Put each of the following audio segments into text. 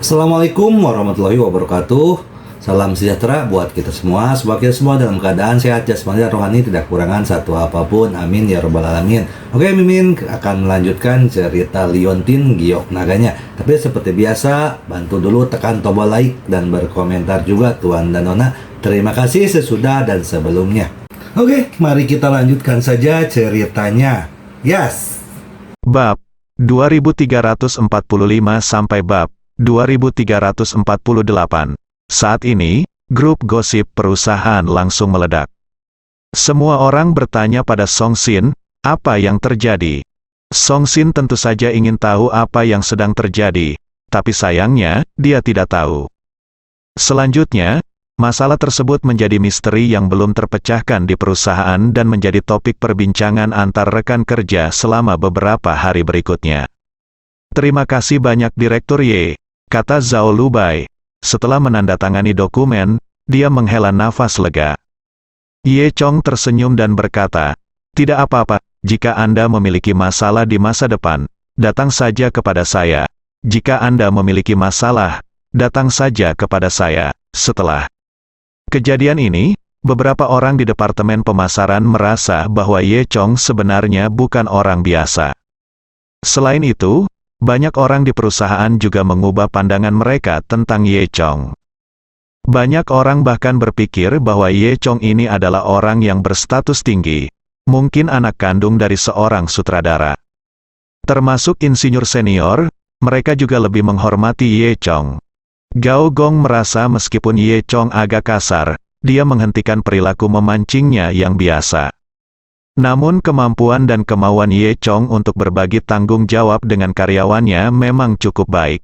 Assalamualaikum warahmatullahi wabarakatuh. Salam sejahtera buat kita semua. Semoga kita semua dalam keadaan sehat jasmani dan rohani, tidak kekurangan satu apapun. Amin ya robbal alamin. Oke, Mimin akan melanjutkan cerita Liontin Giok Naganya. Tapi seperti biasa, bantu dulu tekan tombol like dan berkomentar juga Tuan dan Nona. Terima kasih sesudah dan sebelumnya. Oke, mari kita lanjutkan saja ceritanya. Yes. Bab 2345 sampai bab 2348. Saat ini, grup gosip perusahaan langsung meledak. Semua orang bertanya pada Song Sin, apa yang terjadi? Song Sin tentu saja ingin tahu apa yang sedang terjadi, tapi sayangnya, dia tidak tahu. Selanjutnya, masalah tersebut menjadi misteri yang belum terpecahkan di perusahaan dan menjadi topik perbincangan antar rekan kerja selama beberapa hari berikutnya. Terima kasih banyak Direktur Ye, kata Zhao Lubai. Setelah menandatangani dokumen, dia menghela nafas lega. Ye Chong tersenyum dan berkata, tidak apa-apa, jika Anda memiliki masalah di masa depan, datang saja kepada saya. Jika Anda memiliki masalah, datang saja kepada saya. Setelah kejadian ini, beberapa orang di Departemen Pemasaran merasa bahwa Ye Chong sebenarnya bukan orang biasa. Selain itu, banyak orang di perusahaan juga mengubah pandangan mereka tentang Ye Chong. Banyak orang bahkan berpikir bahwa Ye Chong ini adalah orang yang berstatus tinggi, mungkin anak kandung dari seorang sutradara. Termasuk insinyur senior, mereka juga lebih menghormati Ye Chong. Gao Gong merasa meskipun Ye Chong agak kasar, dia menghentikan perilaku memancingnya yang biasa. Namun kemampuan dan kemauan Ye Chong untuk berbagi tanggung jawab dengan karyawannya memang cukup baik.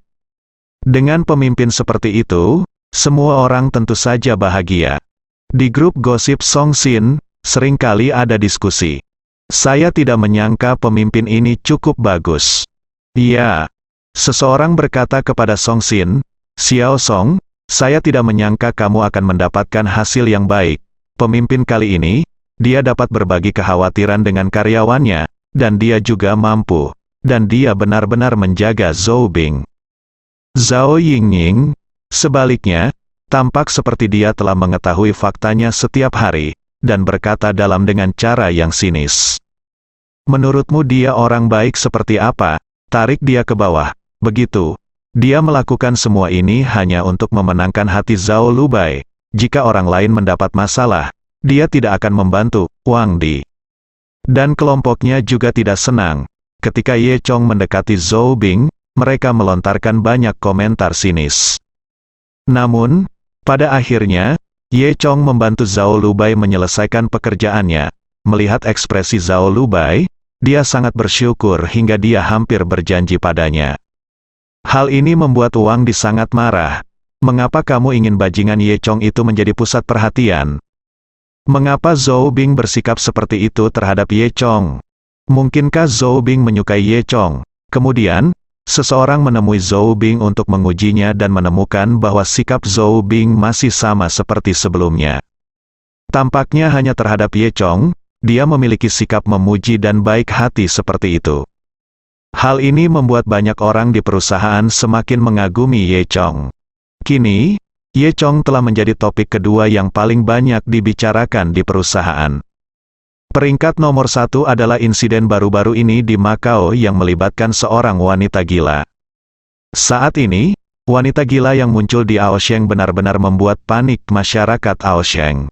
Dengan pemimpin seperti itu, semua orang tentu saja bahagia. Di grup gosip Song Sin, seringkali ada diskusi. Saya tidak menyangka pemimpin ini cukup bagus. Ya, seseorang berkata kepada Song Sin, Xiao Song, saya tidak menyangka kamu akan mendapatkan hasil yang baik. Pemimpin kali ini, dia dapat berbagi kekhawatiran dengan karyawannya, dan dia juga mampu, dan dia benar-benar menjaga Zhou Bing. Zhao Yingying, sebaliknya, tampak seperti dia telah mengetahui faktanya setiap hari, dan berkata dengan cara yang sinis. Menurutmu dia orang baik seperti apa? Tarik dia ke bawah. Begitu. Dia melakukan semua ini hanya untuk memenangkan hati Zhao Lubai. Jika orang lain mendapat masalah, dia tidak akan membantu Wang Di. Dan kelompoknya juga tidak senang. Ketika Ye Chong mendekati Zhou Bing, mereka melontarkan banyak komentar sinis. Namun, pada akhirnya, Ye Chong membantu Zhao Lubai menyelesaikan pekerjaannya. Melihat ekspresi Zhao Lubai, dia sangat bersyukur hingga dia hampir berjanji padanya. Hal ini membuat Wang Di sangat marah. Mengapa kamu ingin bajingan Ye Chong itu menjadi pusat perhatian? Mengapa Zhou Bing bersikap seperti itu terhadap Ye Chong? Mungkinkah Zhou Bing menyukai Ye Chong? Kemudian, seseorang menemui Zhou Bing untuk mengujinya dan menemukan bahwa sikap Zhou Bing masih sama seperti sebelumnya. Tampaknya hanya terhadap Ye Chong, dia memiliki sikap memuji dan baik hati seperti itu. Hal ini membuat banyak orang di perusahaan semakin mengagumi Ye Chong. Kini, Ye Chong telah menjadi topik kedua yang paling banyak dibicarakan di perusahaan. Peringkat nomor 1 adalah insiden baru-baru ini di Macau yang melibatkan seorang wanita gila. Saat ini, wanita gila yang muncul di Aosheng benar-benar membuat panik masyarakat Aosheng.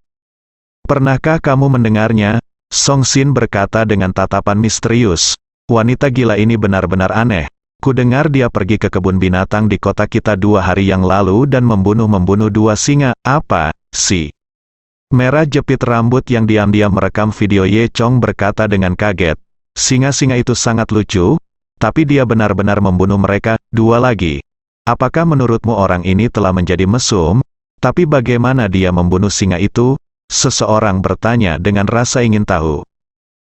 Pernahkah kamu mendengarnya? Song Sin berkata dengan tatapan misterius. Wanita gila ini benar-benar aneh. Kudengar dia pergi ke kebun binatang di kota kita 2 hari yang lalu dan membunuh 2 singa. Apa sih? Merah jepit rambut yang diam-diam merekam video Ye Chong berkata dengan kaget. Singa-singa itu sangat lucu, tapi dia benar-benar membunuh mereka 2 lagi. Apakah menurutmu orang ini telah menjadi mesum? Tapi bagaimana dia membunuh singa itu? Seseorang bertanya dengan rasa ingin tahu.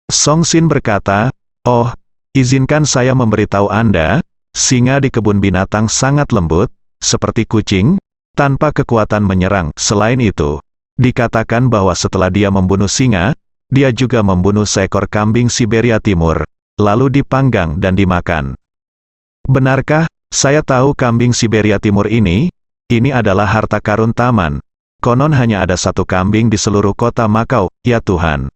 Song Sin berkata, oh, izinkan saya memberitahu Anda, singa di kebun binatang sangat lembut, seperti kucing, tanpa kekuatan menyerang. Selain itu, dikatakan bahwa setelah dia membunuh singa, dia juga membunuh seekor kambing Siberia Timur, lalu dipanggang dan dimakan. Benarkah? Saya tahu kambing Siberia Timur ini adalah harta karun taman. Konon hanya ada satu kambing di seluruh kota Makau, ya Tuhan.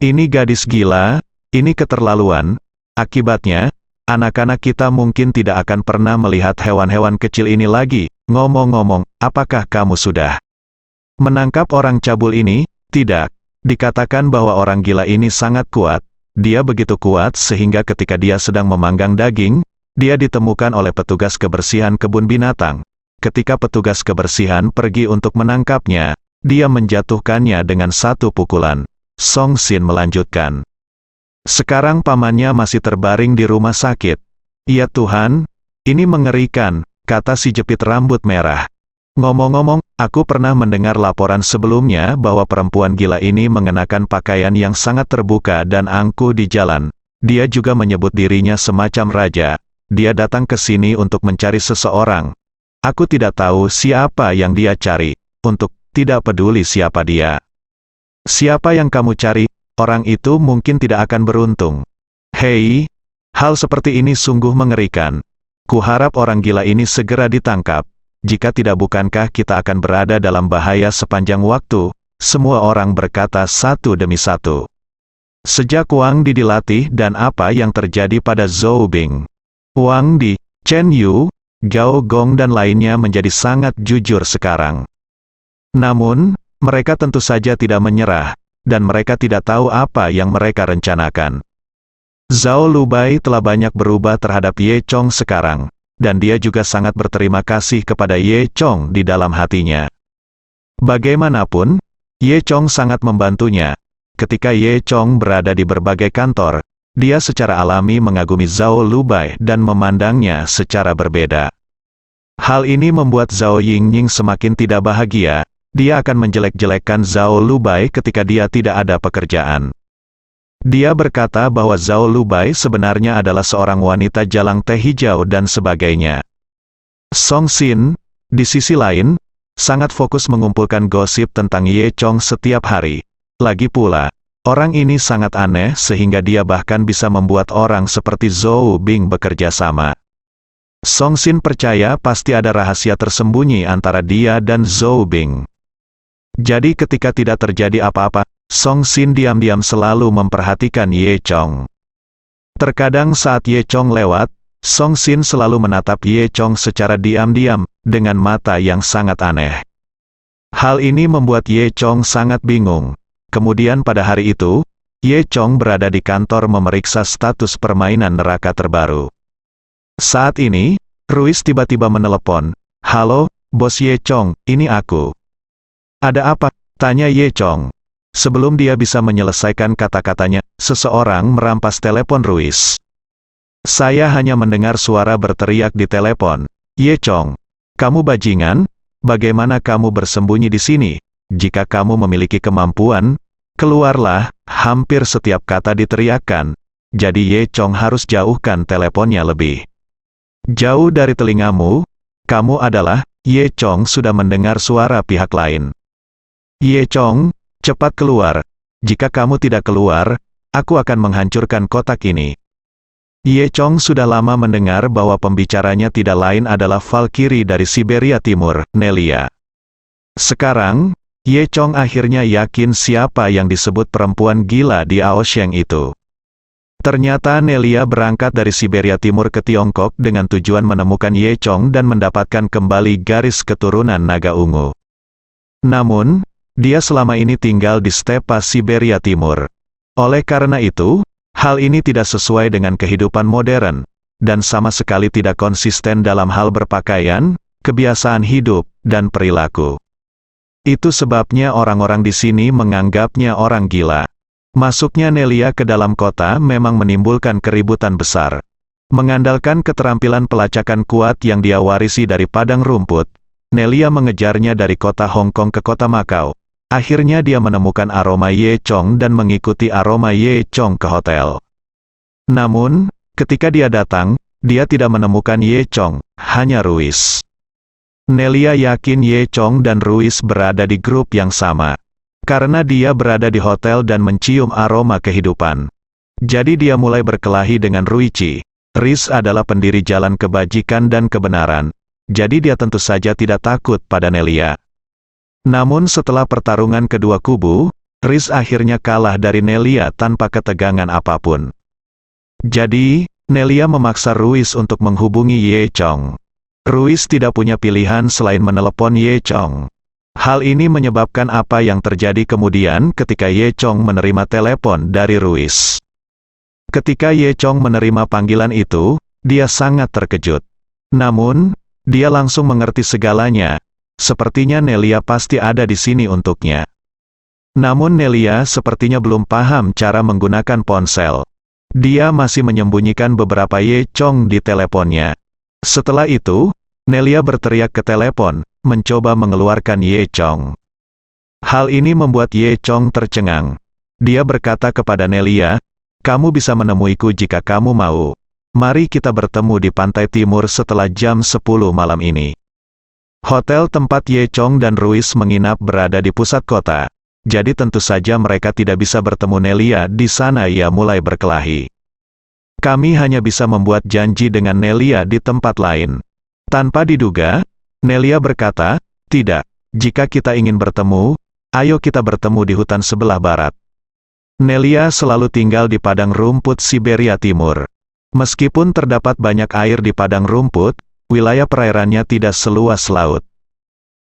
Ini gadis gila, ini keterlaluan. Akibatnya, anak-anak kita mungkin tidak akan pernah melihat hewan-hewan kecil ini lagi. Ngomong-ngomong, apakah kamu sudah menangkap orang cabul ini? Tidak. Dikatakan bahwa orang gila ini sangat kuat. Dia begitu kuat sehingga ketika dia sedang memanggang daging, dia ditemukan oleh petugas kebersihan kebun binatang. Ketika petugas kebersihan pergi untuk menangkapnya, dia menjatuhkannya dengan satu pukulan. Song Sin melanjutkan. Sekarang pamannya masih terbaring di rumah sakit. Ya Tuhan, ini mengerikan, kata si jepit rambut merah. Ngomong-ngomong, aku pernah mendengar laporan sebelumnya bahwa perempuan gila ini mengenakan pakaian yang sangat terbuka dan angkuh di jalan. Dia juga menyebut dirinya semacam raja. Dia datang ke sini untuk mencari seseorang. Aku tidak tahu siapa yang dia cari, untuk tidak peduli siapa dia. Siapa yang kamu cari, orang itu mungkin tidak akan beruntung. Hei, hal seperti ini sungguh mengerikan. Kuharap orang gila ini segera ditangkap. Jika tidak bukankah kita akan berada dalam bahaya sepanjang waktu, semua orang berkata satu demi satu. Sejak Wang Di dilatih dan apa yang terjadi pada Zhou Bing. Wang Di, Chen Yu, Gao Gong dan lainnya menjadi sangat jujur sekarang. Namun, mereka tentu saja tidak menyerah, dan mereka tidak tahu apa yang mereka rencanakan. Zhao Lubai telah banyak berubah terhadap Ye Chong sekarang, dan dia juga sangat berterima kasih kepada Ye Chong di dalam hatinya. Bagaimanapun, Ye Chong sangat membantunya. Ketika Ye Chong berada di berbagai kantor, dia secara alami mengagumi Zhao Lubai dan memandangnya secara berbeda. Hal ini membuat Zhao Yingying semakin tidak bahagia. Dia akan menjelek-jelekkan Zhao Lubai ketika dia tidak ada pekerjaan. Dia berkata bahwa Zhao Lubai sebenarnya adalah seorang wanita jalang teh hijau dan sebagainya. Song Sin, di sisi lain, sangat fokus mengumpulkan gosip tentang Ye Chong setiap hari. Lagi pula, orang ini sangat aneh sehingga dia bahkan bisa membuat orang seperti Zhou Bing bekerja sama. Song Sin percaya pasti ada rahasia tersembunyi antara dia dan Zhou Bing. Jadi ketika tidak terjadi apa-apa, Song Sin diam-diam selalu memperhatikan Ye Chong. Terkadang saat Ye Chong lewat, Song Sin selalu menatap Ye Chong secara diam-diam, dengan mata yang sangat aneh. Hal ini membuat Ye Chong sangat bingung. Kemudian pada hari itu, Ye Chong berada di kantor memeriksa status permainan neraka terbaru. Saat ini, Ruiz tiba-tiba menelepon. Halo, Bos Ye Chong, ini aku. Ada apa? Tanya Ye Chong. Sebelum dia bisa menyelesaikan kata-katanya, seseorang merampas telepon Ruiz. Saya hanya mendengar suara berteriak di telepon. Ye Chong, kamu bajingan? Bagaimana kamu bersembunyi di sini? Jika kamu memiliki kemampuan, keluarlah. Hampir setiap kata diteriakkan. Jadi Ye Chong harus jauhkan teleponnya lebih jauh dari telingamu. Kamu adalah, Ye Chong sudah mendengar suara pihak lain. Ye Chong, cepat keluar. Jika kamu tidak keluar, aku akan menghancurkan kotak ini. Ye Chong sudah lama mendengar bahwa pembicaranya tidak lain adalah Valkyrie dari Siberia Timur, Nelia. Sekarang, Ye Chong akhirnya yakin siapa yang disebut perempuan gila di Aosheng itu. Ternyata Nelia berangkat dari Siberia Timur ke Tiongkok dengan tujuan menemukan Ye Chong dan mendapatkan kembali garis keturunan naga ungu. Namun, dia selama ini tinggal di stepa Siberia Timur. Oleh karena itu, hal ini tidak sesuai dengan kehidupan modern, dan sama sekali tidak konsisten dalam hal berpakaian, kebiasaan hidup, dan perilaku. Itu sebabnya orang-orang di sini menganggapnya orang gila. Masuknya Nelia ke dalam kota memang menimbulkan keributan besar. Mengandalkan keterampilan pelacakan kuat yang dia warisi dari padang rumput, Nelia mengejarnya dari kota Hong Kong ke kota Makau. Akhirnya dia menemukan aroma Ye Chong dan mengikuti aroma Ye Chong ke hotel. Namun, ketika dia datang, dia tidak menemukan Ye Chong, hanya Ruiz. Nelia yakin Ye Chong dan Ruiz berada di grup yang sama. Karena dia berada di hotel dan mencium aroma kehidupan. Jadi dia mulai berkelahi dengan Ruichi. Riz adalah pendiri jalan kebajikan dan kebenaran, jadi dia tentu saja tidak takut pada Nelia. Namun setelah pertarungan kedua kubu, Riz akhirnya kalah dari Nelia tanpa ketegangan apapun. Jadi, Nelia memaksa Ruiz untuk menghubungi Ye Chong. Ruiz tidak punya pilihan selain menelepon Ye Chong. Hal ini menyebabkan apa yang terjadi kemudian ketika Ye Chong menerima telepon dari Ruiz. Ketika Ye Chong menerima panggilan itu, dia sangat terkejut. Namun, dia langsung mengerti segalanya. Sepertinya Nelia pasti ada di sini untuknya. Namun Nelia sepertinya belum paham cara menggunakan ponsel. Dia masih menyembunyikan beberapa Ye Chong di teleponnya. Setelah itu, Nelia berteriak ke telepon, mencoba mengeluarkan Ye Chong. Hal ini membuat Ye Chong tercengang. Dia berkata kepada Nelia, "Kamu bisa menemuiku jika kamu mau. Mari kita bertemu di pantai timur setelah jam 10 malam ini." Hotel tempat Ye Chong dan Ruiz menginap berada di pusat kota. Jadi tentu saja mereka tidak bisa bertemu Nelia di sana. Ia mulai berkelahi. "Kami hanya bisa membuat janji dengan Nelia di tempat lain." Tanpa diduga, Nelia berkata, "Tidak, jika kita ingin bertemu, ayo kita bertemu di hutan sebelah barat." Nelia selalu tinggal di padang rumput Siberia Timur. Meskipun terdapat banyak air di padang rumput, wilayah perairannya tidak seluas laut.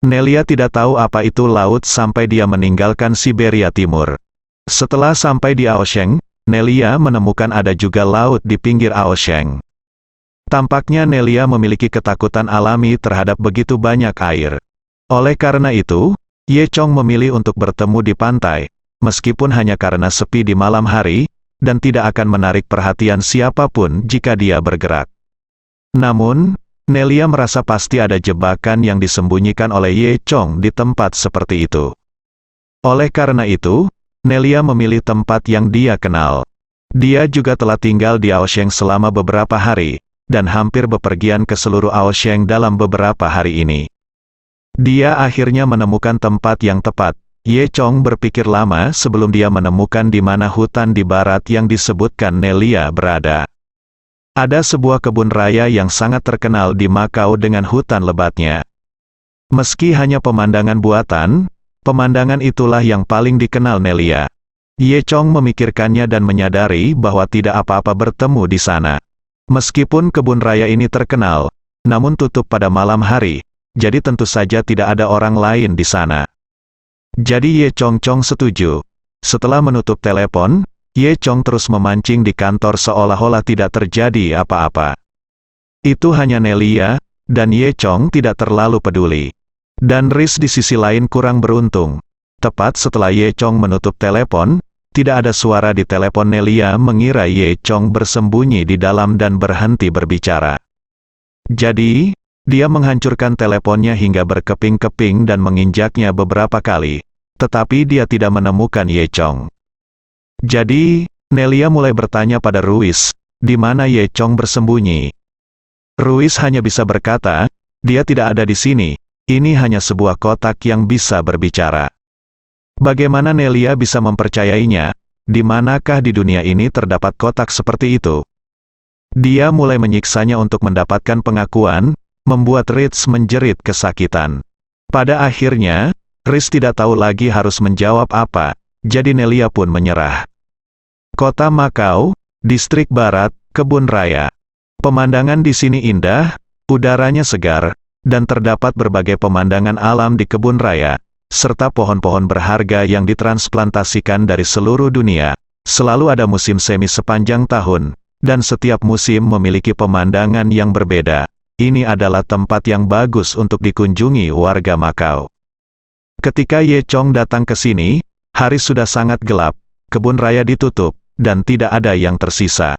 Nelia tidak tahu apa itu laut sampai dia meninggalkan Siberia Timur. Setelah sampai di Aosheng, Nelia menemukan ada juga laut di pinggir Aosheng. Tampaknya Nelia memiliki ketakutan alami terhadap begitu banyak air. Oleh karena itu, Ye Chong memilih untuk bertemu di pantai, meskipun hanya karena sepi di malam hari, dan tidak akan menarik perhatian siapapun jika dia bergerak. Namun, Nelia merasa pasti ada jebakan yang disembunyikan oleh Ye Chong di tempat seperti itu. Oleh karena itu, Nelia memilih tempat yang dia kenal. Dia juga telah tinggal di Aosheng selama beberapa hari, dan hampir bepergian ke seluruh Aosheng dalam beberapa hari ini. Dia akhirnya menemukan tempat yang tepat. Ye Chong berpikir lama sebelum dia menemukan di mana hutan di barat yang disebutkan Nelia berada. Ada sebuah kebun raya yang sangat terkenal di Makau dengan hutan lebatnya. Meski hanya pemandangan buatan, pemandangan itulah yang paling dikenal Nelia. Ye Chong memikirkannya dan menyadari bahwa tidak apa-apa bertemu di sana. Meskipun kebun raya ini terkenal, namun tutup pada malam hari, jadi tentu saja tidak ada orang lain di sana. Jadi Ye Chong setuju. Setelah menutup telepon, Ye Chong terus memancing di kantor seolah-olah tidak terjadi apa-apa. Itu hanya Nelia, dan Ye Chong tidak terlalu peduli. Dan Riz di sisi lain kurang beruntung. Tepat setelah Ye Chong menutup telepon, tidak ada suara di telepon. Nelia mengira Ye Chong bersembunyi di dalam dan berhenti berbicara. Jadi, dia menghancurkan teleponnya hingga berkeping-keping dan menginjaknya beberapa kali. Tetapi dia tidak menemukan Ye Chong. Jadi, Nelia mulai bertanya pada Ruiz, di mana Ye Chong bersembunyi. Ruiz hanya bisa berkata, dia tidak ada di sini, ini hanya sebuah kotak yang bisa berbicara. Bagaimana Nelia bisa mempercayainya? Di manakah di dunia ini terdapat kotak seperti itu? Dia mulai menyiksanya untuk mendapatkan pengakuan, membuat Riz menjerit kesakitan. Pada akhirnya, Riz tidak tahu lagi harus menjawab apa, jadi Nelia pun menyerah. Kota Makau, Distrik Barat, Kebun Raya. Pemandangan di sini indah, udaranya segar, dan terdapat berbagai pemandangan alam di kebun raya, serta pohon-pohon berharga yang ditransplantasikan dari seluruh dunia. Selalu ada musim semi sepanjang tahun, dan setiap musim memiliki pemandangan yang berbeda. Ini adalah tempat yang bagus untuk dikunjungi warga Makau. Ketika Ye Chong datang ke sini, hari sudah sangat gelap, kebun raya ditutup, dan tidak ada yang tersisa.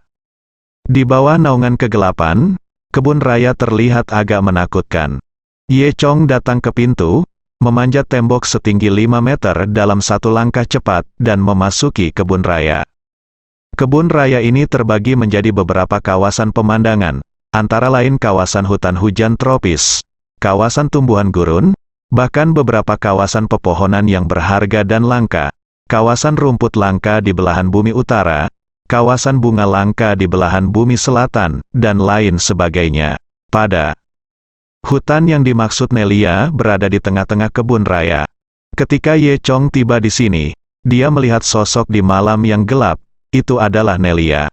Di bawah naungan kegelapan, kebun raya terlihat agak menakutkan. Ye Chong datang ke pintu, memanjat tembok setinggi 5 meter dalam satu langkah cepat, dan memasuki kebun raya. Kebun raya ini terbagi menjadi beberapa kawasan pemandangan, antara lain kawasan hutan hujan tropis, kawasan tumbuhan gurun, bahkan beberapa kawasan pepohonan yang berharga dan langka, kawasan rumput langka di belahan bumi utara, kawasan bunga langka di belahan bumi selatan, dan lain sebagainya. Pada hutan yang dimaksud Nelia berada di tengah-tengah kebun raya. Ketika Ye Chong tiba di sini, dia melihat sosok di malam yang gelap. Itu adalah Nelia.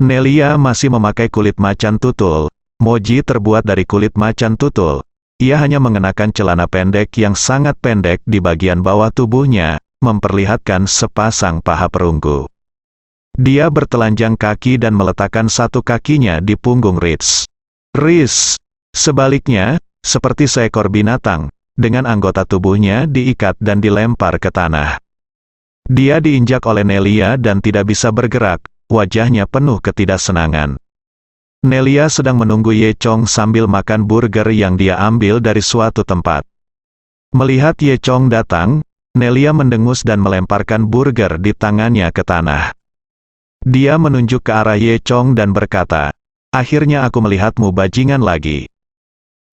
Nelia masih memakai kulit macan tutul. Moji terbuat dari kulit macan tutul. Ia hanya mengenakan celana pendek yang sangat pendek di bagian bawah tubuhnya, memperlihatkan sepasang paha perunggu. Dia bertelanjang kaki dan meletakkan satu kakinya di punggung Riz. Sebaliknya, seperti seekor binatang, dengan anggota tubuhnya diikat dan dilempar ke tanah. Dia diinjak oleh Nelia dan tidak bisa bergerak, wajahnya penuh ketidaksenangan. Nelia sedang menunggu Ye Chong sambil makan burger yang dia ambil dari suatu tempat. Melihat Ye Chong datang, Nelia mendengus dan melemparkan burger di tangannya ke tanah. Dia menunjuk ke arah Ye Chong dan berkata, "Akhirnya aku melihatmu bajingan lagi."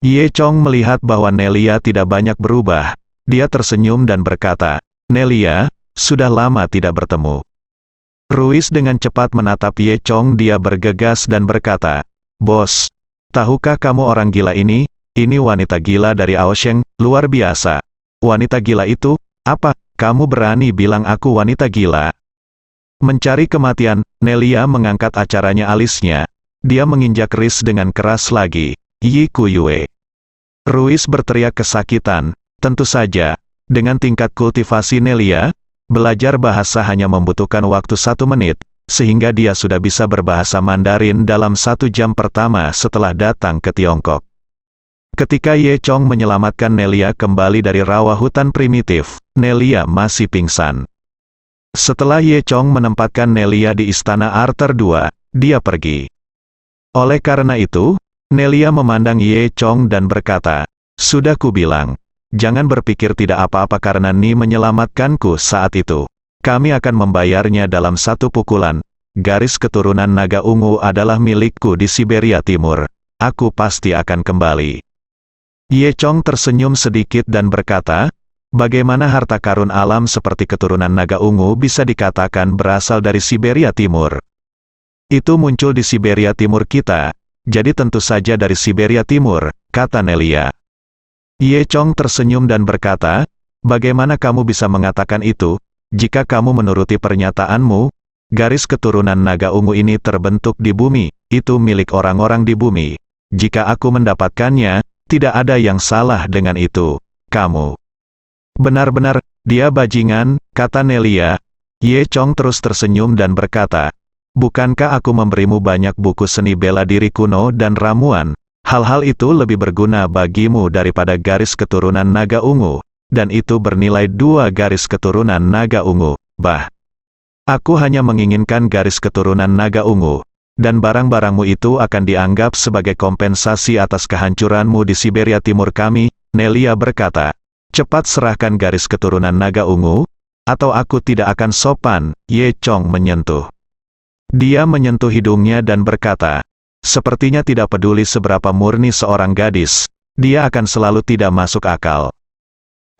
Ye Chong melihat bahwa Nelia tidak banyak berubah. Dia tersenyum dan berkata, "Nelia, sudah lama tidak bertemu." Ruiz dengan cepat menatap Ye Chong. Dia bergegas dan berkata, "Bos, tahukah kamu orang gila ini? Ini wanita gila dari Aosheng, luar biasa." "Wanita gila itu? Apa? Kamu berani bilang aku wanita gila?" Mencari kematian, Nelia mengangkat acaranya alisnya. Dia menginjak Riz dengan keras lagi. "Yi Kuyue." Ruiz berteriak kesakitan. Tentu saja, dengan tingkat kultivasi Nelia, belajar bahasa hanya membutuhkan waktu 1 menit, sehingga dia sudah bisa berbahasa Mandarin dalam 1 jam pertama setelah datang ke Tiongkok. Ketika Ye Chong menyelamatkan Nelia kembali dari rawa hutan primitif, Nelia masih pingsan. Setelah Ye Chong menempatkan Nelia di istana Arthur II, dia pergi. Oleh karena itu, Nelia memandang Ye Chong dan berkata, "Sudah kubilang, jangan berpikir tidak apa-apa karena Ni menyelamatkanku saat itu. Kami akan membayarnya dalam 1 pukulan. Garis keturunan naga ungu adalah milikku di Siberia Timur. Aku pasti akan kembali." Ye Chong tersenyum sedikit dan berkata, "Bagaimana harta karun alam seperti keturunan naga ungu bisa dikatakan berasal dari Siberia Timur? Itu muncul di Siberia Timur kita, jadi tentu saja dari Siberia Timur," kata Nelia. Ye Chong tersenyum dan berkata, "Bagaimana kamu bisa mengatakan itu? Jika kamu menuruti pernyataanmu, garis keturunan naga ungu ini terbentuk di bumi, itu milik orang-orang di bumi. Jika aku mendapatkannya, tidak ada yang salah dengan itu. Kamu benar-benar, dia bajingan," kata Nelia. Ye Chong terus tersenyum dan berkata, "Bukankah aku memberimu banyak buku seni bela diri kuno dan ramuan? Hal-hal itu lebih berguna bagimu daripada garis keturunan naga ungu, dan itu bernilai 2 garis keturunan naga ungu. Aku hanya menginginkan garis keturunan naga ungu, dan barang-barangmu itu akan dianggap sebagai kompensasi atas kehancuranmu di Siberia Timur kami." Nelia berkata, "Cepat serahkan garis keturunan naga ungu, atau aku tidak akan sopan." Ye Chong menyentuh. Dia menyentuh hidungnya dan berkata, "Sepertinya tidak peduli seberapa murni seorang gadis, dia akan selalu tidak masuk akal."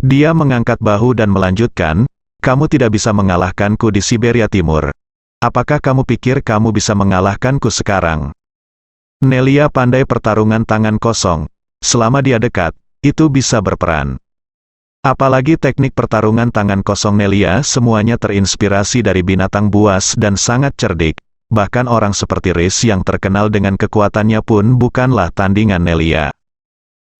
Dia mengangkat bahu dan melanjutkan, "Kamu tidak bisa mengalahkanku di Siberia Timur. Apakah kamu pikir kamu bisa mengalahkanku sekarang?" Nelia pandai pertarungan tangan kosong. Selama dia dekat, itu bisa berperan. Apalagi teknik pertarungan tangan kosong Nelia semuanya terinspirasi dari binatang buas dan sangat cerdik. Bahkan orang seperti Riz yang terkenal dengan kekuatannya pun bukanlah tandingan Nelia.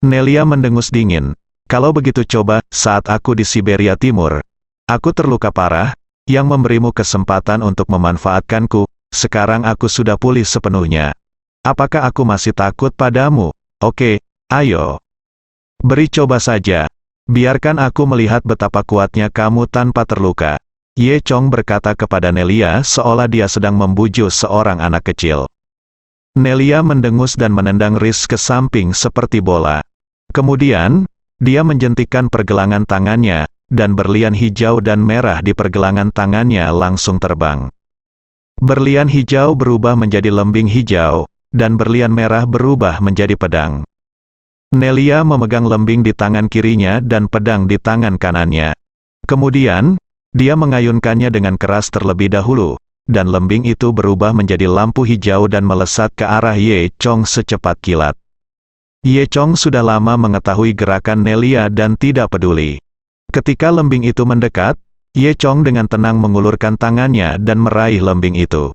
Nelia mendengus dingin. "Kalau begitu coba, saat aku di Siberia Timur, aku terluka parah, yang memberimu kesempatan untuk memanfaatkanku, sekarang aku sudah pulih sepenuhnya. Apakah aku masih takut padamu? Oke, ayo. Beri coba saja. Biarkan aku melihat betapa kuatnya kamu tanpa terluka." Ye Chong berkata kepada Nelia seolah dia sedang membujuk seorang anak kecil. Nelia mendengus dan menendang Riz ke samping seperti bola. Kemudian, dia menjentikkan pergelangan tangannya, dan berlian hijau dan merah di pergelangan tangannya langsung terbang. Berlian hijau berubah menjadi lembing hijau, dan berlian merah berubah menjadi pedang. Nelia memegang lembing di tangan kirinya dan pedang di tangan kanannya. Kemudian, dia mengayunkannya dengan keras terlebih dahulu, dan lembing itu berubah menjadi lampu hijau dan melesat ke arah Ye Chong secepat kilat. Ye Chong sudah lama mengetahui gerakan Nelia dan tidak peduli. Ketika lembing itu mendekat, Ye Chong dengan tenang mengulurkan tangannya dan meraih lembing itu.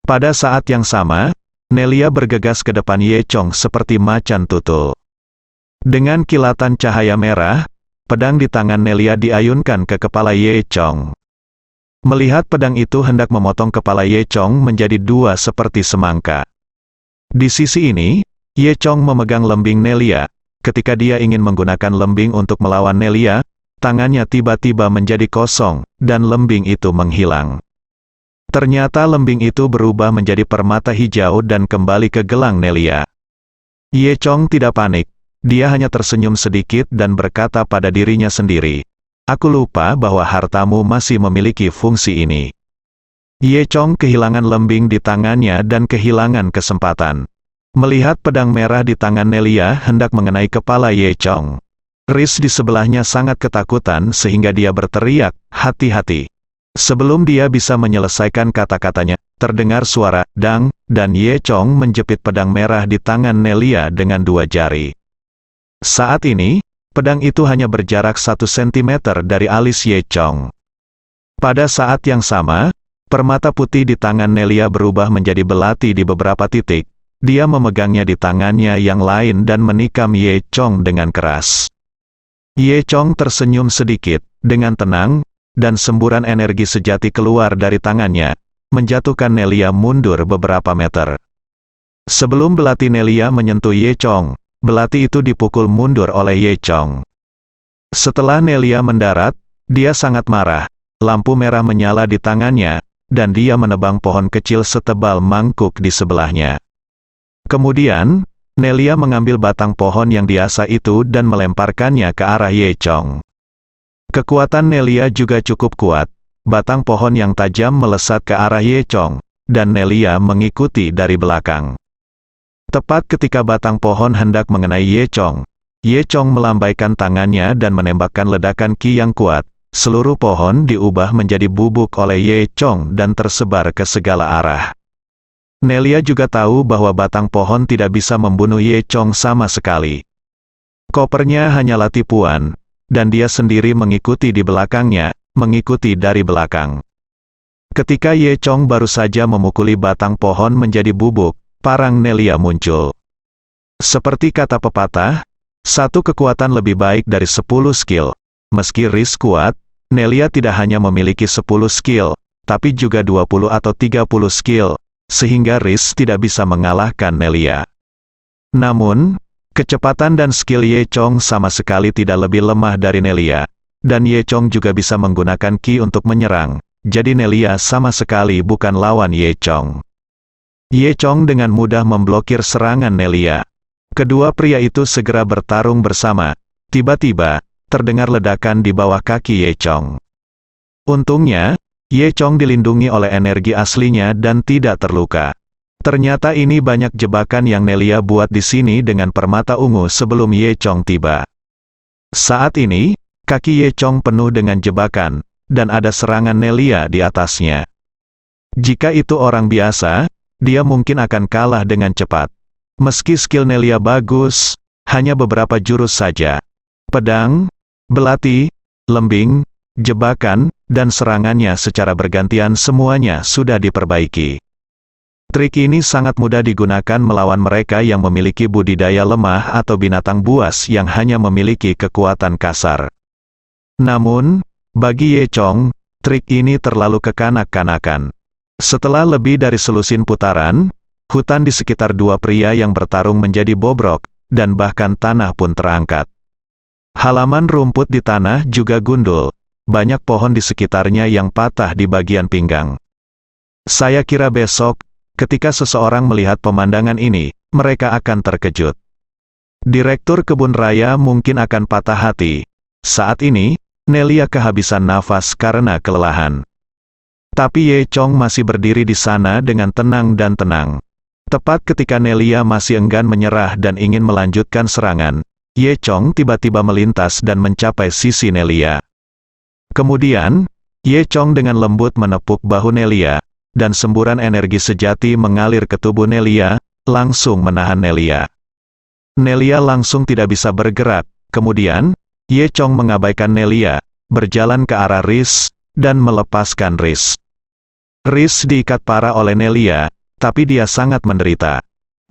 Pada saat yang sama, Nelia bergegas ke depan Ye Chong seperti macan tutul. Dengan kilatan cahaya merah, pedang di tangan Nelia diayunkan ke kepala Ye Chong. Melihat pedang itu hendak memotong kepala Ye Chong menjadi dua seperti semangka. Di sisi ini, Ye Chong memegang lembing Nelia. Ketika dia ingin menggunakan lembing untuk melawan Nelia, tangannya tiba-tiba menjadi kosong, dan lembing itu menghilang. Ternyata lembing itu berubah menjadi permata hijau dan kembali ke gelang Nelia. Ye Chong tidak panik, dia hanya tersenyum sedikit dan berkata pada dirinya sendiri, "Aku lupa bahwa hartamu masih memiliki fungsi ini." Ye Chong kehilangan lembing di tangannya dan kehilangan kesempatan. Melihat pedang merah di tangan Nelia hendak mengenai kepala Ye Chong. Riz di sebelahnya sangat ketakutan sehingga dia berteriak, "Hati-hati." Sebelum dia bisa menyelesaikan kata-katanya, terdengar suara dang, dan Ye Chong menjepit pedang merah di tangan Nelia dengan dua jari. Saat ini, pedang itu hanya berjarak 1 cm dari alis Ye Chong. Pada saat yang sama, permata putih di tangan Nelia berubah menjadi belati di beberapa titik. Dia memegangnya di tangannya yang lain dan menikam Ye Chong dengan keras. Ye Chong tersenyum sedikit, dengan tenang, dan semburan energi sejati keluar dari tangannya, menjatuhkan Nelia mundur beberapa meter. Sebelum belati Nelia menyentuh Ye Chong, belati itu dipukul mundur oleh Ye Chong. Setelah Nelia mendarat, dia sangat marah. Lampu merah menyala di tangannya, dan dia menebang pohon kecil setebal mangkuk di sebelahnya. Kemudian, Nelia mengambil batang pohon yang diasah itu dan melemparkannya ke arah Ye Chong. Kekuatan Nelia juga cukup kuat. Batang pohon yang tajam melesat ke arah Ye Chong, dan Nelia mengikuti dari belakang. Tepat ketika batang pohon hendak mengenai Ye Chong melambaikan tangannya dan menembakkan ledakan ki yang kuat. Seluruh pohon diubah menjadi bubuk oleh Ye Chong dan tersebar ke segala arah. Nelia juga tahu bahwa batang pohon tidak bisa membunuh Ye Chong sama sekali. Kopernya hanyalah tipuan, dan dia sendiri mengikuti di belakangnya, mengikuti dari belakang. Ketika Ye Chong baru saja memukuli batang pohon menjadi bubuk, parang Nelia muncul. Seperti kata pepatah, satu kekuatan lebih baik dari 10 skill. Meski Riz kuat, Nelia tidak hanya memiliki 10 skill, tapi juga 20 atau 30 skill, sehingga Riz tidak bisa mengalahkan Nelia. Namun, kecepatan dan skill Ye Chong sama sekali tidak lebih lemah dari Nelia, dan Ye Chong juga bisa menggunakan ki untuk menyerang, jadi Nelia sama sekali bukan lawan Ye Chong. Ye Chong dengan mudah memblokir serangan Nelia. Kedua pria itu segera bertarung bersama. Tiba-tiba, terdengar ledakan di bawah kaki Ye Chong. Untungnya, Ye Chong dilindungi oleh energi aslinya dan tidak terluka. Ternyata ini banyak jebakan yang Nelia buat di sini dengan permata ungu sebelum Ye Chong tiba. Saat ini, kaki Ye Chong penuh dengan jebakan, dan ada serangan Nelia di atasnya. Jika itu orang biasa, dia mungkin akan kalah dengan cepat. Meski skill Nelia bagus, hanya beberapa jurus saja. Pedang, belati, lembing, jebakan, dan serangannya secara bergantian semuanya sudah diperbaiki. Trik ini sangat mudah digunakan melawan mereka yang memiliki budidaya lemah atau binatang buas yang hanya memiliki kekuatan kasar. Namun, bagi Ye Chong, trik ini terlalu kekanak-kanakan. Setelah lebih dari selusin putaran, hutan di sekitar dua pria yang bertarung menjadi bobrok, dan bahkan tanah pun terangkat. Halaman rumput di tanah juga gundul, banyak pohon di sekitarnya yang patah di bagian pinggang. Saya kira besok, ketika seseorang melihat pemandangan ini, mereka akan terkejut. Direktur kebun raya mungkin akan patah hati. Saat ini, Nelia kehabisan nafas karena kelelahan. Tapi Ye Chong masih berdiri di sana dengan tenang dan tenang. Tepat ketika Nelia masih enggan menyerah dan ingin melanjutkan serangan, Ye Chong tiba-tiba melintas dan mencapai sisi Nelia. Kemudian, Ye Chong dengan lembut menepuk bahu Nelia, dan semburan energi sejati mengalir ke tubuh Nelia, langsung menahan Nelia. Nelia langsung tidak bisa bergerak. Kemudian, Ye Chong mengabaikan Nelia, berjalan ke arah Riz, dan melepaskan Riz. Riz diikat parah oleh Nelia, tapi dia sangat menderita.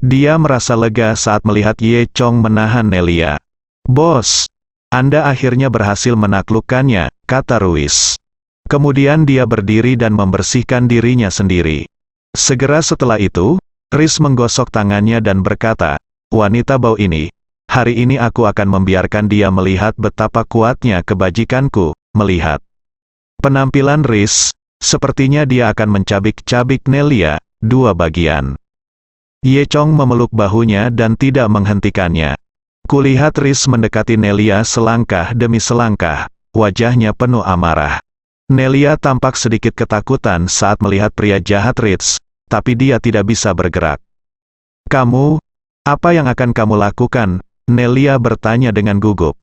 Dia merasa lega saat melihat Ye Chong menahan Nelia. "Bos, Anda akhirnya berhasil menaklukkannya," kata Ruiz. Kemudian dia berdiri dan membersihkan dirinya sendiri. Segera setelah itu, Riz menggosok tangannya dan berkata, "Wanita bau ini, hari ini aku akan membiarkan dia melihat betapa kuatnya kebajikanku." Melihat penampilan Riz, sepertinya dia akan mencabik-cabik Nelia, dua bagian. Ye Chong memeluk bahunya dan tidak menghentikannya. Kulihat Riz mendekati Nelia selangkah demi selangkah, wajahnya penuh amarah. Nelia tampak sedikit ketakutan saat melihat pria jahat Riz, tapi dia tidak bisa bergerak. "Kamu, apa yang akan kamu lakukan?" Nelia bertanya dengan gugup.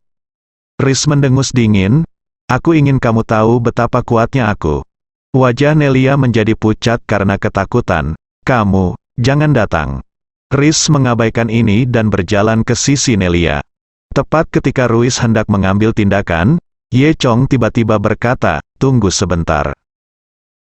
Riz mendengus dingin, "Aku ingin kamu tahu betapa kuatnya aku." Wajah Nelia menjadi pucat karena ketakutan. "Kamu, jangan datang." Riz mengabaikan ini dan berjalan ke sisi Nelia. Tepat ketika Ruiz hendak mengambil tindakan, Ye Chong tiba-tiba berkata, "Tunggu sebentar."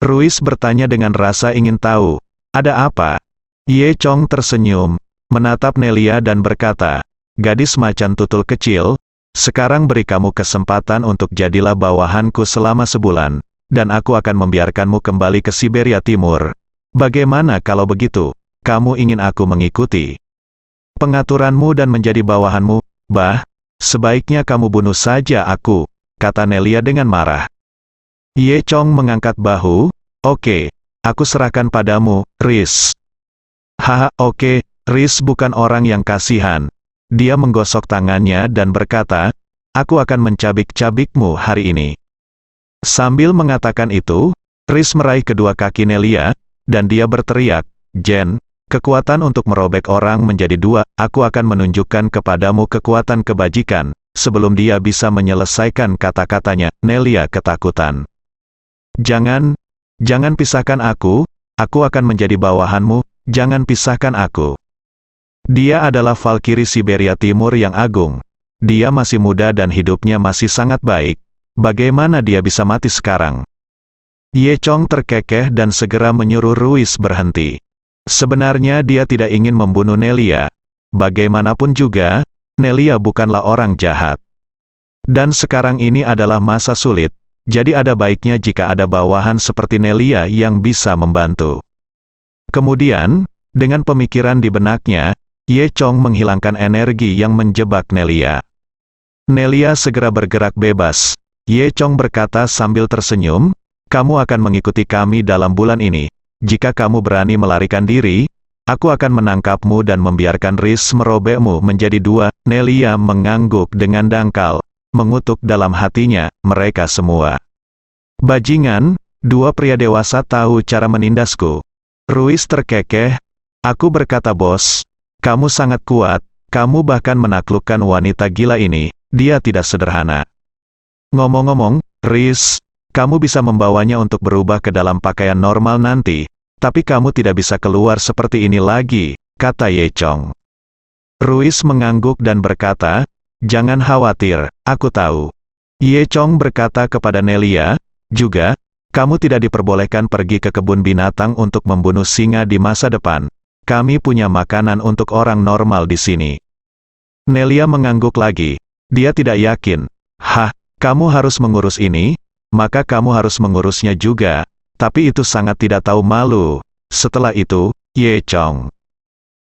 Ruiz bertanya dengan rasa ingin tahu, "Ada apa?" Ye Chong tersenyum, menatap Nelia dan berkata, "Gadis macan tutul kecil, sekarang beri kamu kesempatan untuk jadilah bawahanku selama sebulan, dan aku akan membiarkanmu kembali ke Siberia Timur. Bagaimana kalau begitu? Kamu ingin aku mengikuti pengaturanmu dan menjadi bawahanmu? Bah, sebaiknya kamu bunuh saja aku," kata Nelia dengan marah. Ye Chong mengangkat bahu, "Oke, aku serahkan padamu, Riz." "Haha, oke." Riz bukan orang yang kasihan. Dia menggosok tangannya dan berkata, "Aku akan mencabik-cabikmu hari ini." Sambil mengatakan itu, Riz meraih kedua kaki Nelia, dan dia berteriak, "Jen, kekuatan untuk merobek orang menjadi dua, aku akan menunjukkan kepadamu kekuatan kebajikan." Sebelum dia bisa menyelesaikan kata-katanya, Nelia ketakutan. Jangan pisahkan aku akan menjadi bawahanmu, jangan pisahkan aku." Dia adalah Valkyrie Siberia Timur yang agung. Dia masih muda dan hidupnya masih sangat baik. Bagaimana dia bisa mati sekarang? Ye Chong terkekeh dan segera menyuruh Ruiz berhenti. Sebenarnya dia tidak ingin membunuh Nelia. Bagaimanapun juga, Nelia bukanlah orang jahat. Dan sekarang ini adalah masa sulit, jadi ada baiknya jika ada bawahan seperti Nelia yang bisa membantu. Kemudian, dengan pemikiran di benaknya, Ye Chong menghilangkan energi yang menjebak Nelia. Nelia segera bergerak bebas. Ye Chong berkata sambil tersenyum, "Kamu akan mengikuti kami dalam bulan ini. Jika kamu berani melarikan diri, aku akan menangkapmu dan membiarkan Riz merobekmu menjadi dua." Nelia mengangguk dengan dangkal, mengutuk dalam hatinya, mereka semua bajingan, dua pria dewasa tahu cara menindasku. Ruiz terkekeh, "Aku berkata bos, kamu sangat kuat, kamu bahkan menaklukkan wanita gila ini, dia tidak sederhana. Ngomong-ngomong, Riz, kamu bisa membawanya untuk berubah ke dalam pakaian normal nanti, tapi kamu tidak bisa keluar seperti ini lagi," kata Ye Chong. Ruiz mengangguk dan berkata, "Jangan khawatir, aku tahu." Ye Chong berkata kepada Nelia, "Juga, kamu tidak diperbolehkan pergi ke kebun binatang untuk membunuh singa di masa depan. Kami punya makanan untuk orang normal di sini." Nelia mengangguk lagi. Dia tidak yakin. "Hah, kamu harus mengurus ini? Maka kamu harus mengurusnya juga." Tapi itu sangat tidak tahu malu. Setelah itu, Ye Chong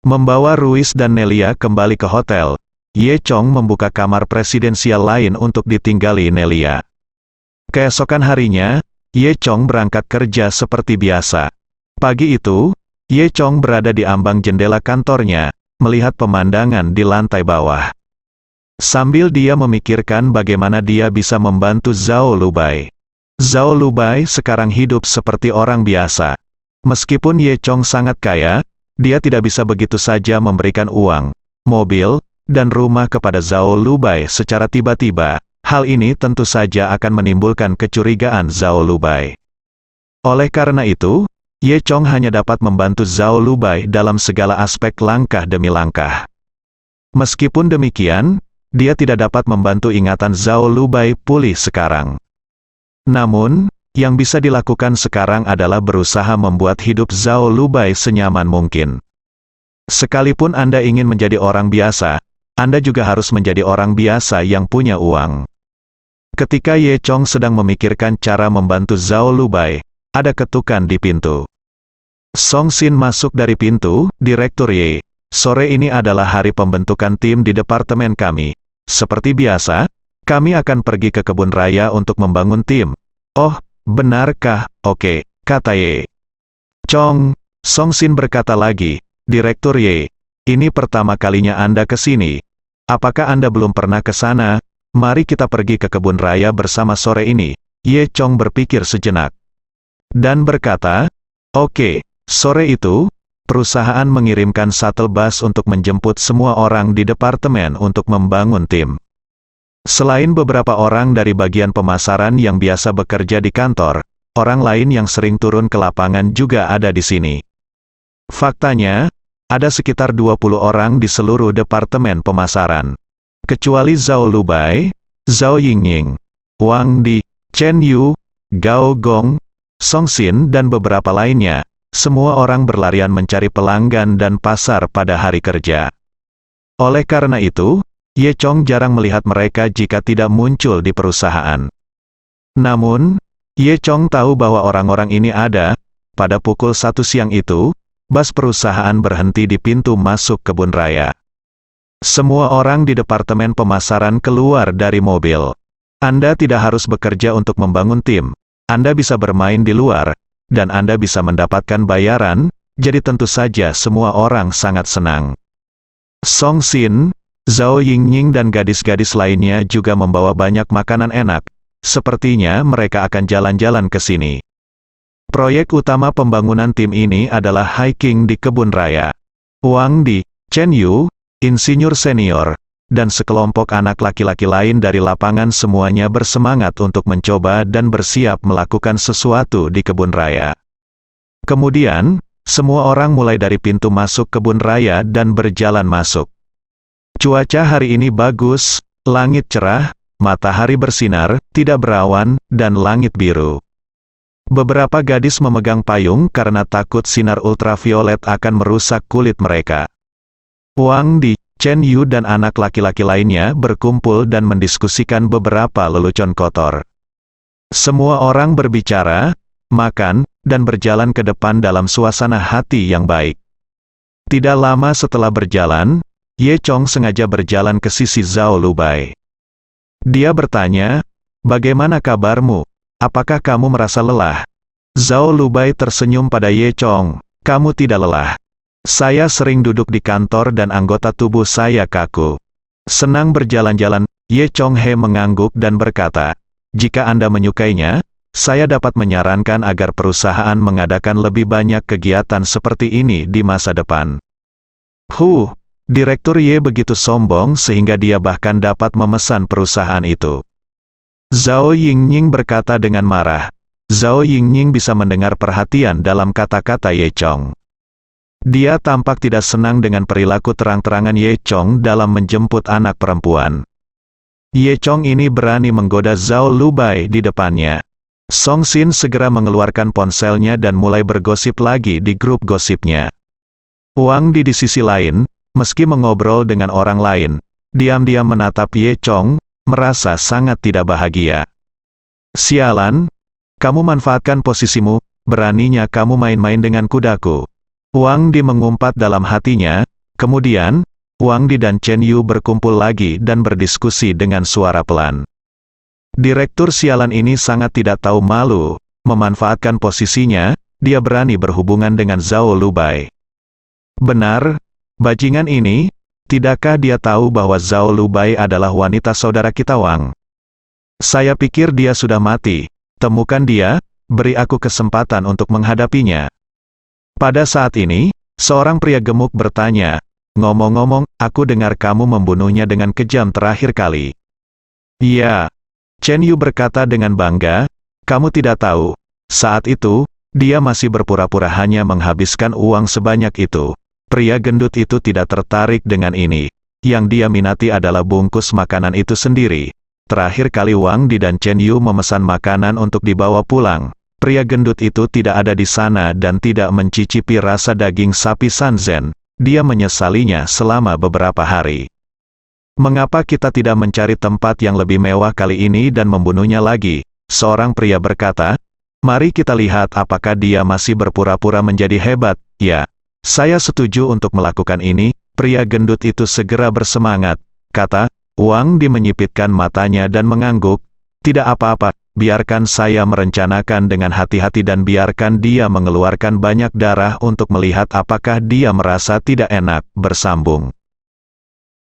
membawa Ruiz dan Nelia kembali ke hotel. Ye Chong membuka kamar presidensial lain untuk ditinggali Nelia. Keesokan harinya, Ye Chong berangkat kerja seperti biasa. Pagi itu, Ye Chong berada di ambang jendela kantornya, melihat pemandangan di lantai bawah. Sambil dia memikirkan bagaimana dia bisa membantu Zhao Lubai. Zhao Lubai sekarang hidup seperti orang biasa. Meskipun Ye Chong sangat kaya, dia tidak bisa begitu saja memberikan uang, mobil, dan rumah kepada Zhao Lubai secara tiba-tiba. Hal ini tentu saja akan menimbulkan kecurigaan Zhao Lubai. Oleh karena itu, Ye Chong hanya dapat membantu Zhao Lubai dalam segala aspek langkah demi langkah. Meskipun demikian, dia tidak dapat membantu ingatan Zhao Lubai pulih sekarang. Namun, yang bisa dilakukan sekarang adalah berusaha membuat hidup Zhao Lubai senyaman mungkin. Sekalipun Anda ingin menjadi orang biasa, Anda juga harus menjadi orang biasa yang punya uang. Ketika Ye Chong sedang memikirkan cara membantu Zhao Lubai, ada ketukan di pintu. Song Xin masuk dari pintu. Direktur Ye, sore ini adalah hari pembentukan tim di departemen kami. Seperti biasa, kami akan pergi ke kebun raya untuk membangun tim. Oh, benarkah? Oke, kata Ye Chong. Song Xin berkata lagi, Direktur Ye, ini pertama kalinya Anda ke sini. Apakah Anda belum pernah ke sana? Mari kita pergi ke kebun raya bersama sore ini. Ye Chong berpikir sejenak dan berkata, oke. Sore itu, perusahaan mengirimkan shuttle bus untuk menjemput semua orang di departemen untuk membangun tim. Selain beberapa orang dari bagian pemasaran yang biasa bekerja di kantor, orang lain yang sering turun ke lapangan juga ada di sini. Faktanya, ada sekitar 20 orang di seluruh departemen pemasaran. Kecuali Zhao Lubai, Zhao Yingying, Wang Di, Chen Yu, Gao Gong, Song Xin dan beberapa lainnya. Semua orang berlarian mencari pelanggan dan pasar pada hari kerja. Oleh karena itu, Ye Chong jarang melihat mereka jika tidak muncul di perusahaan. Namun, Ye Chong tahu bahwa orang-orang ini ada. Pada pukul 1 siang itu, bus perusahaan berhenti di pintu masuk kebun raya. Semua orang di departemen pemasaran keluar dari mobil. Anda tidak harus bekerja untuk membangun tim. Anda bisa bermain di luar, dan Anda bisa mendapatkan bayaran, jadi tentu saja semua orang sangat senang. Song Xin, Zhao Yingying dan gadis-gadis lainnya juga membawa banyak makanan enak. Sepertinya mereka akan jalan-jalan ke sini. Proyek utama pembangunan tim ini adalah hiking di kebun raya. Wang Di, Chen Yu, insinyur senior, dan sekelompok anak laki-laki lain dari lapangan semuanya bersemangat untuk mencoba dan bersiap melakukan sesuatu di kebun raya. Kemudian, semua orang mulai dari pintu masuk kebun raya dan berjalan masuk. Cuaca hari ini bagus, langit cerah, matahari bersinar, tidak berawan, dan langit biru. Beberapa gadis memegang payung karena takut sinar ultraviolet akan merusak kulit mereka. Wang Di, Chen Yu dan anak laki-laki lainnya berkumpul dan mendiskusikan beberapa lelucon kotor. Semua orang berbicara, makan, dan berjalan ke depan dalam suasana hati yang baik. Tidak lama setelah berjalan, Ye Chong sengaja berjalan ke sisi Zhao Lubai. Dia bertanya, "Bagaimana kabarmu? Apakah kamu merasa lelah?" Zhao Lubai tersenyum pada Ye Chong, "Kamu tidak lelah. Saya sering duduk di kantor dan anggota tubuh saya kaku. Senang berjalan-jalan." Ye Chong He mengangguk dan berkata, "Jika Anda menyukainya, saya dapat menyarankan agar perusahaan mengadakan lebih banyak kegiatan seperti ini di masa depan." Direktur Ye begitu sombong sehingga dia bahkan dapat memesan perusahaan itu. Zhao Yingying berkata dengan marah. Zhao Yingying bisa mendengar perhatian dalam kata-kata Ye Chong. Dia tampak tidak senang dengan perilaku terang-terangan Ye Chong dalam menjemput anak perempuan. Ye Chong ini berani menggoda Zhao Lubai di depannya. Song Xin segera mengeluarkan ponselnya dan mulai bergosip lagi di grup gosipnya. Wang Di sisi lain, meski mengobrol dengan orang lain, diam-diam menatap Ye Chong, merasa sangat tidak bahagia. "Sialan, kamu manfaatkan posisimu, beraninya kamu main-main dengan kudaku." Wang Di mengumpat dalam hatinya. Kemudian, Wang Di dan Chen Yu berkumpul lagi dan berdiskusi dengan suara pelan. Direktur sialan ini sangat tidak tahu malu, memanfaatkan posisinya, dia berani berhubungan dengan Zhao Lubai. Benar, bajingan ini, tidakkah dia tahu bahwa Zhao Lubai adalah wanita saudara kita Wang? Saya pikir dia sudah mati. Temukan dia, beri aku kesempatan untuk menghadapinya. Pada saat ini, seorang pria gemuk bertanya, "Ngomong-ngomong, aku dengar kamu membunuhnya dengan kejam terakhir kali." "Iya." Chen Yu berkata dengan bangga, "Kamu tidak tahu. Saat itu, Dia masih berpura-pura hanya menghabiskan uang sebanyak itu. Pria gendut itu tidak tertarik dengan ini. Yang dia minati adalah bungkus makanan itu sendiri. Terakhir kali Wang Di dan Chen Yu memesan makanan untuk dibawa pulang. Pria gendut itu tidak ada di sana dan tidak mencicipi rasa daging sapi Sanzen. Dia menyesalinya selama beberapa hari. Mengapa kita tidak mencari tempat yang lebih mewah kali ini dan membunuhnya lagi? Seorang pria berkata. Mari kita lihat apakah dia masih berpura-pura menjadi hebat. Ya, saya setuju untuk melakukan ini. Pria gendut itu segera bersemangat. Kata, Wang Di menyipitkan matanya dan mengangguk. Tidak apa-apa, biarkan saya merencanakan dengan hati-hati dan biarkan dia mengeluarkan banyak darah untuk melihat apakah dia merasa tidak enak. Bersambung.